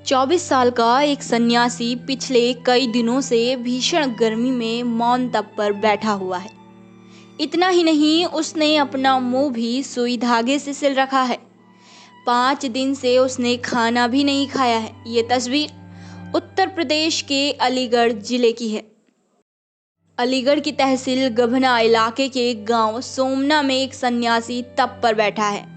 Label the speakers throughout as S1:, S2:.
S1: 24 साल का एक सन्यासी पिछले कई दिनों से भीषण गर्मी में मौन तप पर बैठा हुआ है। इतना ही नहीं, उसने अपना मुंह भी सुई धागे से सिल रखा है। 5 दिन से उसने खाना भी नहीं खाया है। ये तस्वीर उत्तर प्रदेश के अलीगढ़ जिले की है। अलीगढ़ की तहसील गभना इलाके के गांव सोमना में एक सन्यासी तप पर बैठा है।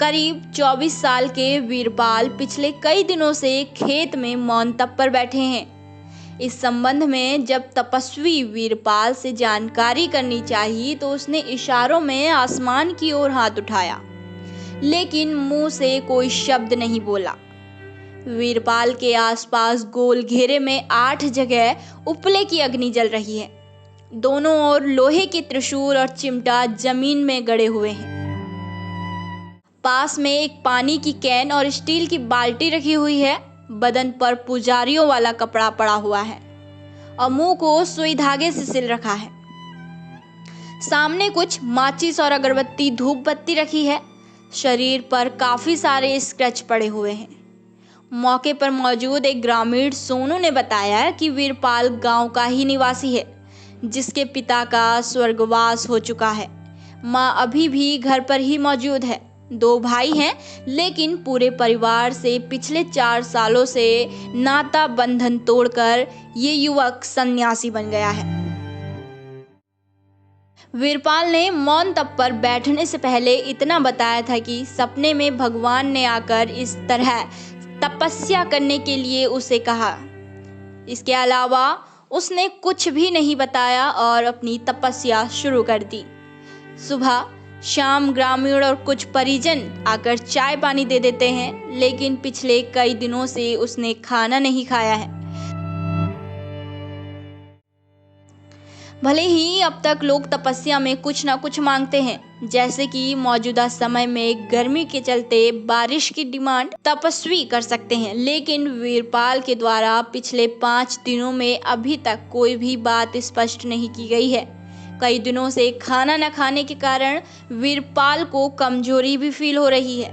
S1: करीब 24 साल के वीरपाल पिछले कई दिनों से खेत में मौन तप पर बैठे हैं। इस संबंध में जब तपस्वी वीरपाल से जानकारी करनी चाहिए तो उसने इशारों में आसमान की ओर हाथ उठाया, लेकिन मुंह से कोई शब्द नहीं बोला। वीरपाल के आसपास गोल घेरे में 8 जगह उपले की अग्नि जल रही है। दोनों ओर लोहे के त्रिशूल और चिमटा जमीन में गड़े हुए हैं। पास में एक पानी की कैन और स्टील की बाल्टी रखी हुई है। बदन पर पुजारियों वाला कपड़ा पड़ा हुआ है और मुंह को सुई धागे से सिल रखा है। सामने कुछ माचिस और अगरबत्ती धूप बत्ती रखी है। शरीर पर काफी सारे स्क्रैच पड़े हुए हैं। मौके पर मौजूद एक ग्रामीण सोनू ने बताया कि वीरपाल गांव का ही निवासी है, जिसके पिता का स्वर्गवास हो चुका है। माँ अभी भी घर पर ही मौजूद है। 2 भाई हैं, लेकिन पूरे परिवार से पिछले 4 सालों से नाता बंधन तोड़कर ये युवक सन्यासी बन गया है। वीरपाल ने मौन तप पर बैठने से पहले इतना बताया था कि सपने में भगवान ने आकर इस तरह तपस्या करने के लिए उसे कहा। इसके अलावा उसने कुछ भी नहीं बताया और अपनी तपस्या शुरू कर दी। सुबह शाम ग्रामीण और कुछ परिजन आकर चाय पानी दे देते हैं, लेकिन पिछले कई दिनों से उसने खाना नहीं खाया है। भले ही अब तक लोग तपस्या में कुछ ना कुछ मांगते हैं, जैसे कि मौजूदा समय में गर्मी के चलते बारिश की डिमांड तपस्वी कर सकते हैं, लेकिन वीरपाल के द्वारा पिछले 5 दिनों में अभी तक कोई भी बात स्पष्ट नहीं की गई है। कई दिनों से खाना न खाने के कारण वीरपाल को कमजोरी भी फील हो रही है।